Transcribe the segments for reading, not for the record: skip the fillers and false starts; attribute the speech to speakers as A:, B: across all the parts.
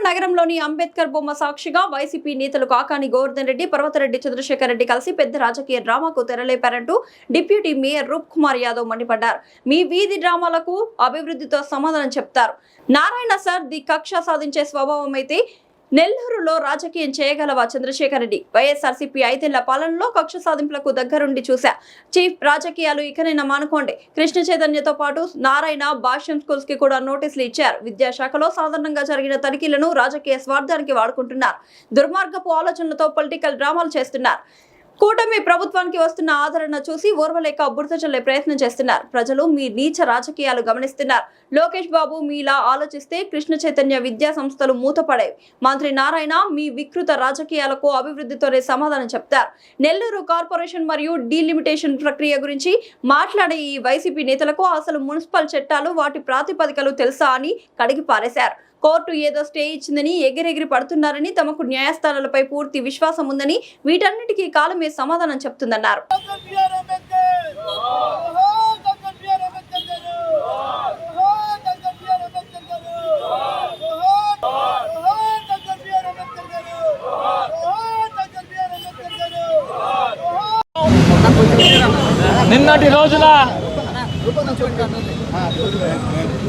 A: నగరంలోని అంబేద్కర్ బొమ్మ సాక్షిగా వైసీపీ నేతలు కాకాని గోవర్ధన్ రెడ్డి, పర్వతరెడ్డి చంద్రశేఖర్ రెడ్డి కలిసి పెద్ద రాజకీయ డ్రామాకు తెరలేపారంటూ డిప్యూటీ మేయర్ రూప్ కుమార్ యాదవ్ మండిపడ్డారు. మీ వీధి డ్రామాలకు అభివృద్ధితో సమాధానం చెప్తారు. నారాయణ సార్ ది కక్ష సాధించే స్వభావం అయితే నెల్లూరులో రాజకీయం చేయగలవా చంద్రశేఖర్ రెడ్డి? వైఎస్ఆర్సీపీ 5 ఏళ్ల పాలనలో కక్ష సాధింపులకు దగ్గరుండి చూశా. చీఫ్ రాజకీయాలు ఇకనైనా మానుకోండి. కృష్ణ చైతన్యతో పాటు నారాయణ భాష్యం స్కూల్స్ కి కూడా నోటీసులు ఇచ్చారు. విద్యాశాఖలో సాధారణంగా జరిగిన తనిఖీలను రాజకీయ స్వార్థానికి వాడుకుంటున్నారు. దుర్మార్గపు ఆలోచనలతో పొలిటికల్ డ్రామాలు చేస్తున్నారు. కూటమి ప్రభుత్వానికి వస్తున్న ఆదరణ చూసి ఓర్వలేక బురద చల్లే ప్రయత్నం చేస్తున్నారు. ప్రజలు మీ నీచ రాజకీయాలు గమనిస్తున్నారు. లోకేష్ బాబు మీలా ఆలోచిస్తే కృష్ణ చైతన్య విద్యా సంస్థలు మూతపడేవి. మంత్రి నారాయణ మీ వికృత రాజకీయాలకు అభివృద్ధితోనే సమాధానం చెప్తారు. నెల్లూరు కార్పొరేషన్ మరియు డీలిమిటేషన్ ప్రక్రియ గురించి మాట్లాడే ఈ వైసీపీ నేతలకు అసలు మున్సిపల్ చట్టాలు, వాటి ప్రాతిపదికలు తెలుసా అని కడిగి పారేశారు. కోర్టు ఏదో స్టే ఇచ్చిందని ఎగిరెగిరి పడుతున్నారని, తమకు న్యాయస్థానాలపై పూర్తి విశ్వాసం ఉందని, వీటన్నిటికీ కాలమే సమాధానం చెప్తుందన్నారు.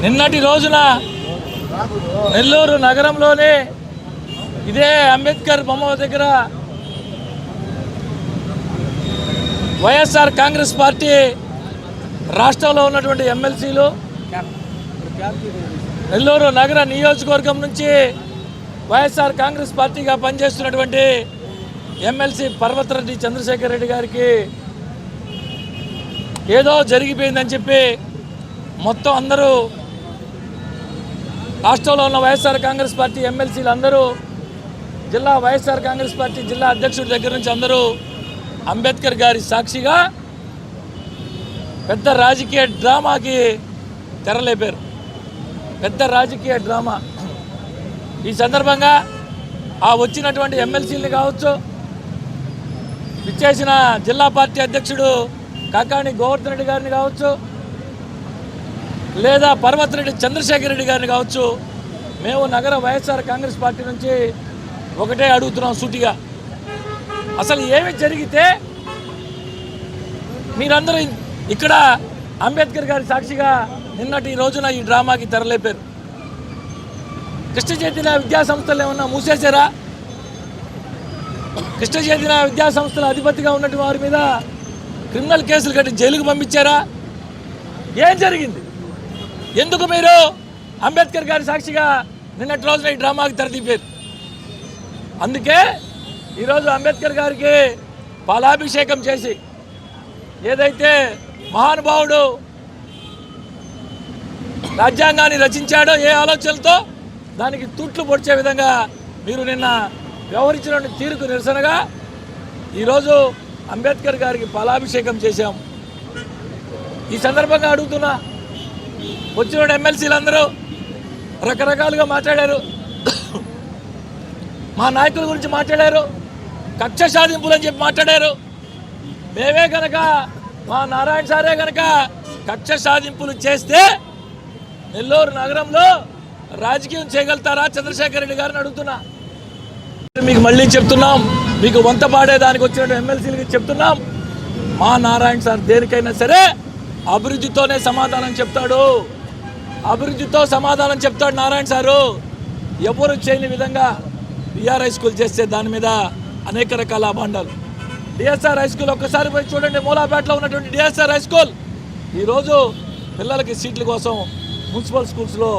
B: నిన్నటి రోజున నెల్లూరు నగరంలోనే ఇదే అంబేద్కర్ బొమ్మ దగ్గర వైఎస్ఆర్ కాంగ్రెస్ పార్టీ రాష్ట్రంలో ఉన్నటువంటి ఎమ్మెల్సీలు, నెల్లూరు నగర నియోజకవర్గం నుంచి వైఎస్ఆర్ కాంగ్రెస్ పార్టీగా పనిచేస్తున్నటువంటి ఎమ్మెల్సీ పర్వతరెడ్డి చంద్రశేఖర్ రెడ్డి గారికి ఏదో జరిగిపోయిందని చెప్పి మొత్తం అందరూ రాష్ట్రంలో ఉన్న వైఎస్ఆర్ కాంగ్రెస్ పార్టీ ఎమ్మెల్సీలు అందరూ, జిల్లా వైఎస్ఆర్ కాంగ్రెస్ పార్టీ జిల్లా అధ్యక్షుడి దగ్గర నుంచి అందరూ అంబేద్కర్ గారి సాక్షిగా పెద్ద రాజకీయ డ్రామాకి తెరలేపారు. పెద్ద రాజకీయ డ్రామా. ఈ సందర్భంగా ఆ వచ్చినటువంటి ఎమ్మెల్సీలు కావచ్చు, ఇచ్చేసిన జిల్లా పార్టీ అధ్యక్షుడు కాకాని గోవర్ధన్ రెడ్డి గారిని కావచ్చు, లేదా పర్వతరెడ్డి చంద్రశేఖర్ రెడ్డి గారిని కావచ్చు, మేము నగర వైఎస్ఆర్ కాంగ్రెస్ పార్టీ నుంచి ఒకటే అడుగుతున్నాం సూటిగా, అసలు ఏమి జరిగితే మీరందరూ ఇక్కడ అంబేద్కర్ గారి సాక్షిగా నిన్నటి రోజున ఈ డ్రామాకి తెరలేపారు? కృష్ణ చైతన్య విద్యా సంస్థలు ఏమన్నా మూసేశారా? కృష్ణ చైతన్య విద్యా సంస్థల అధిపతిగా ఉన్నటువంటి వారి మీద క్రిమినల్ కేసులు కట్టి జైలుకు పంపించారా? ఏం జరిగింది? ఎందుకు మీరు అంబేద్కర్ గారి సాక్షిగా నిన్నటి రోజున ఈ డ్రామాకి తెరదీపారు? అందుకే ఈరోజు అంబేద్కర్ గారికి పాలాభిషేకం చేసి, ఏదైతే మహానుభావుడు రాజ్యాంగాన్ని రచించాడో ఏ ఆలోచనలతో దానికి తూట్లు పొడిచే విధంగా మీరు నిన్న వ్యవహరించిన తీరుకు నిరసనగా ఈరోజు అంబేద్కర్ గారికి పాలాభిషేకం చేశాం. ఈ సందర్భంగా అడుగుతున్నా, వచ్చిన ఎమ్మెల్సీలందరూ రకరకాలుగా మాట్లాడారు. మా నాయకుల గురించి మాట్లాడారు, కక్ష సాధింపులు అని చెప్పి మాట్లాడారు. మేమే కనుక, మా నారాయణ సారే కనుక కక్ష సాధింపులు చేస్తే నెల్లూరు నగరంలో రాజకీయం చేయగలుగుతారా చంద్రశేఖర్ రెడ్డి గారిని అడుగుతున్నా. మీకు మళ్ళీ చెప్తున్నాం, మీకు వంత పాడేదానికి వచ్చిన ఎమ్మెల్సీలకి చెప్తున్నాం, మా నారాయణ సార్ దేనికైనా సరే అభివృద్ధితోనే సమాధానం చెప్తాడు. అభివృద్ధితో సమాధానం చెప్తాడు నారాయణ సారు. ఎవరు చేయని విధంగా డిఆర్ హై స్కూల్ చేస్తే దాని మీద అనేక రకాల అభాండాలు. డిఎస్ఆర్ హై స్కూల్ ఒక్కసారి పోయి చూడండి, మూలాపేటలో ఉన్నటువంటి డిఎస్ఆర్ హై స్కూల్ ఈరోజు పిల్లలకి సీట్ల కోసం మున్సిపల్ స్కూల్స్లో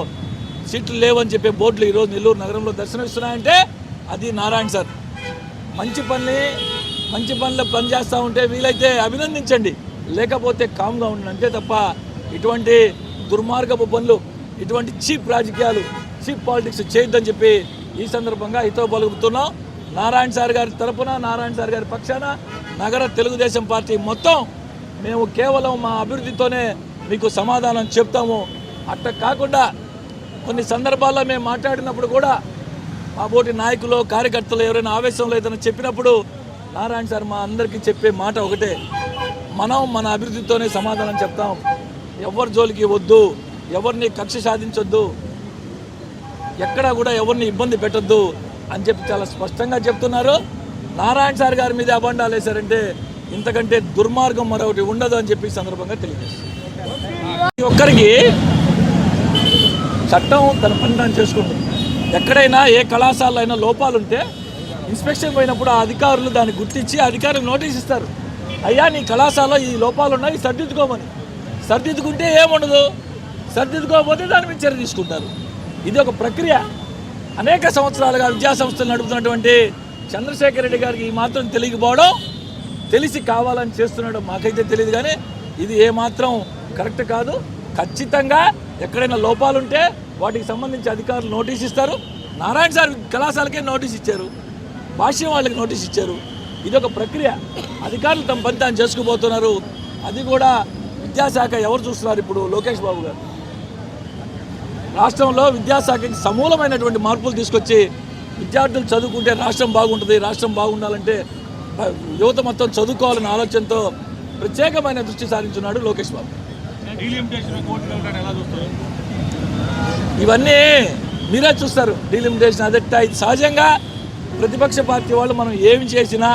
B: సీట్లు లేవని చెప్పే బోర్డులు ఈరోజు నెల్లూరు నగరంలో దర్శనమిస్తున్నాయంటే అది నారాయణ సార్. మంచి పనులు పనిచేస్తూ ఉంటే వీలైతే అభినందించండి, లేకపోతే కామ్గా ఉండండి, అంతే తప్ప ఇటువంటి దుర్మార్గపు పనులు, ఇటువంటి చీప్ రాజకీయాలు, చీప్ పాలిటిక్స్ చేయొద్దని చెప్పి ఈ సందర్భంగా హితవు పలుకుతున్నాం. నారాయణ సార్ గారి తరపున, నారాయణ సార్ గారి పక్షాన నగర తెలుగుదేశం పార్టీ మొత్తం మేము కేవలం మా అభివృద్ధితోనే మీకు సమాధానం చెప్తాము. అట్ట కాకుండా కొన్ని సందర్భాల్లో మేము మాట్లాడినప్పుడు కూడా మా బోటి నాయకులు, కార్యకర్తలు ఎవరైనా ఆవేశంలో ఏదైనా చెప్పినప్పుడు నారాయణ సార్ మా అందరికీ చెప్పే మాట ఒకటే, మనం మన అభివృద్ధితోనే సమాధానం చెప్తాం. ఎవరి జోలికి వద్దు, ఎవరిని కక్ష సాధించొద్దు. ఎక్కడా కూడా ఎవరిని ఇబ్బంది పెట్టొద్దు అని చెప్పి చాలా స్పష్టంగా చెప్తున్నారు. నారాయణ సార్ గారి మీద అబండాలు వేశారంటే ఇంతకంటే దుర్మార్గం మరొకటి ఉండదు అని చెప్పి ఈ సందర్భంగా తెలియజేస్తారు. ప్రతి ఒక్కరికి చట్టం తన పని తాను చేసుకుంటుంది. ఎక్కడైనా ఏ కళాశాలలో అయినా లోపాలుంటే ఇన్స్పెక్షన్ పోయినప్పుడు ఆ అధికారులు దాన్ని గుర్తించి అధికారులు నోటీస్ ఇస్తారు. అయ్యా నీ కళాశాలలో ఈ లోపాలు ఉన్నాయి, సర్దిద్దుకోమని. సర్దిద్దుకుంటే ఏముండదు, సర్దిద్దుకోకపోతే దాని మీద చర్య తీసుకుంటారు. ఇది ఒక ప్రక్రియ. అనేక సంవత్సరాలుగా విద్యాసంస్థలు నడుపుతున్నటువంటి చంద్రశేఖర్ రెడ్డి గారికి ఈ మాత్రం తెలియకపోవడం, తెలిసి కావాలని చేస్తున్నాడు మాకైతే తెలియదు. కానీ ఇది ఏమాత్రం కరెక్ట్ కాదు. ఖచ్చితంగా ఎక్కడైనా లోపాలుంటే వాటికి సంబంధించి అధికారులు నోటీస్ ఇస్తారు. నారాయణ సార్ కళాశాలకే నోటీస్ ఇచ్చారు, భాష్యం వాళ్ళకి నోటీస్ ఇచ్చారు. ఇది ఒక ప్రక్రియ. అధికారులు తమ పని తాను చేసుకుపోతున్నారు. అది కూడా విద్యాశాఖ ఎవరు చూస్తున్నారు? ఇప్పుడు లోకేష్ బాబు గారు రాష్ట్రంలో విద్యాశాఖకి సమూలమైనటువంటి మార్పులు తీసుకొచ్చి విద్యార్థులు చదువుకుంటే రాష్ట్రం బాగుంటుంది, రాష్ట్రం బాగుండాలంటే యువత మొత్తం చదువుకోవాలనే ఆలోచనతో ప్రత్యేకమైన దృష్టి సారించున్నాడు లోకేష్ బాబు. ఇవన్నీ మీరే చూస్తారు. డీలిమిటేషన్ అదెట్టా ఇది సహజంగా ప్రతిపక్ష పార్టీ వాళ్ళు మనం ఏమి చేసినా,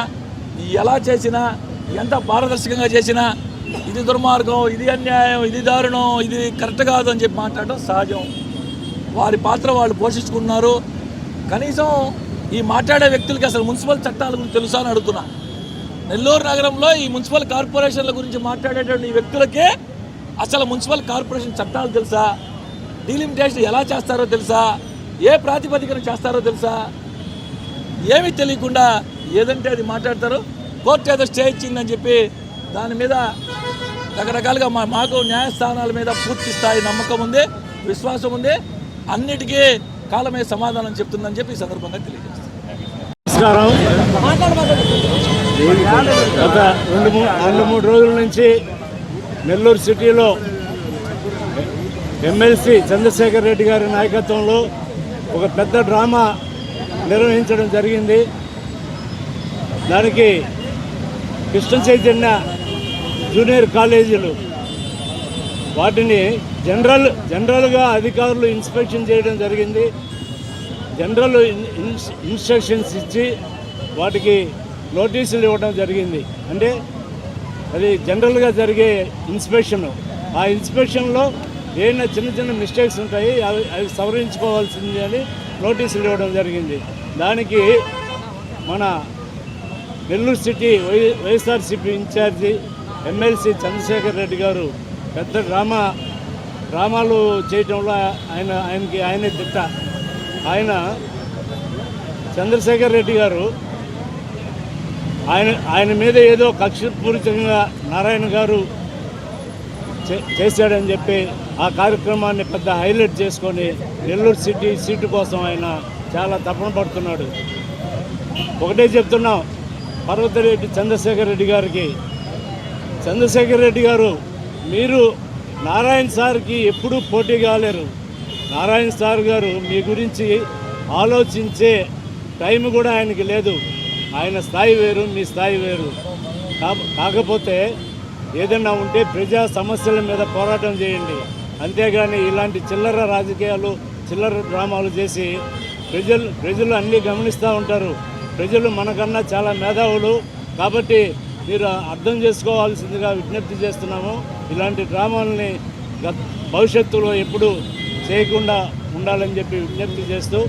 B: ఎలా చేసినా, ఎంత పారదర్శకంగా చేసినా ఇది దుర్మార్గం, ఇది అన్యాయం, ఇది దారుణం, ఇది కరెక్ట్ కాదు అని చెప్పి మాట్లాడడం సహజం. వారి పాత్ర వాళ్ళు పోషించుకున్నారు. కనీసం ఈ మాట్లాడే వ్యక్తులకి అసలు మున్సిపల్ చట్టాల గురించి తెలుసా అని అడుగుతున్నా. నెల్లూరు నగరంలో ఈ మున్సిపల్ కార్పొరేషన్ల గురించి మాట్లాడేటువంటి వ్యక్తులకే అసలు మున్సిపల్ కార్పొరేషన్ చట్టాలు తెలుసా? డీలిమిటేషన్ ఎలా చేస్తారో తెలుసా? ఏ ప్రాతిపదికన చేస్తారో తెలుసా? ఏమీ తెలియకుండా ఏదంటే అది మాట్లాడతారు. కోర్టు ఏదో స్టే ఇచ్చిందని చెప్పి దాని మీద రకరకాలుగా మాకు న్యాయస్థానాల మీద పూర్తి స్థాయి నమ్మకం ఉంది, విశ్వాసం ఉంది. అన్నిటికీ కాలమే సమాధానం చెప్తుందని చెప్పి ఈ సందర్భంగా తెలియజేస్తాను.
C: నమస్కారం. గత రెండు మూడు రోజుల నుంచి నెల్లూరు సిటీలో ఎమ్మెల్సీ చంద్రశేఖర్ రెడ్డి గారి నాయకత్వంలో ఒక పెద్ద డ్రామా నిర్వహించడం జరిగింది. దానికి కృష్ణ చైతన్య జూనియర్ కాలేజీలు వాటిని జనరల్గా అధికారులు ఇన్స్పెక్షన్ చేయడం జరిగింది. జనరల్ ఇన్స్ట్రక్షన్స్ ఇచ్చి వాటికి నోటీసులు ఇవ్వడం జరిగింది. అంటే అది జనరల్గా జరిగే ఇన్స్పెక్షన్. ఆ ఇన్స్పెక్షన్లో ఏమైనా చిన్న చిన్న మిస్టేక్స్ ఉంటాయి, అవి సవరించుకోవాల్సింది అని నోటీసులు ఇవ్వడం జరిగింది. దానికి మన Nellore city YSRCP incharge MLC Chandrashekar Reddy గారు పెద్ద డ్రామాలు చేయటంలో ఆయనే తిట్ట. చంద్రశేఖర్ రెడ్డి గారు ఆయన మీద ఏదో కక్షపూరితంగా నారాయణ గారు చేశాడని చెప్పి ఆ కార్యక్రమాన్ని పెద్ద హైలైట్ చేసుకొని నెల్లూరు సిటీ సీటు కోసం ఆయన చాలా తపన పడుతున్నాడు. ఒకటే చెప్తున్నాం పర్వతరెడ్డి చంద్రశేఖర్ రెడ్డి గారికి, చంద్రశేఖర్ రెడ్డి గారు మీరు నారాయణ సార్కి ఎప్పుడూ పోటీ కాలేరు. నారాయణ సార్ గారు మీ గురించి ఆలోచించే టైం కూడా ఆయనకి లేదు. ఆయన స్థాయి వేరు, మీ స్థాయి వేరు. కాకపోతే ఏదైనా ఉంటే ప్రజా సమస్యల మీద పోరాటం చేయండి. అంతేగాని ఇలాంటి చిల్లర రాజకీయాలు, చిల్లర డ్రామాలు చేసి ప్రజలు అన్నీ గమనిస్తూ ఉంటారు. ప్రజలు మనకన్నా చాలా మేధావులు. కాబట్టి మీరు అర్థం చేసుకోవాల్సిందిగా విజ్ఞప్తి చేస్తున్నాము. ఇలాంటి డ్రామాలని భవిష్యత్తులో ఎప్పుడు చేయకుండా ఉండాలని చెప్పి విజ్ఞప్తి చేస్తూ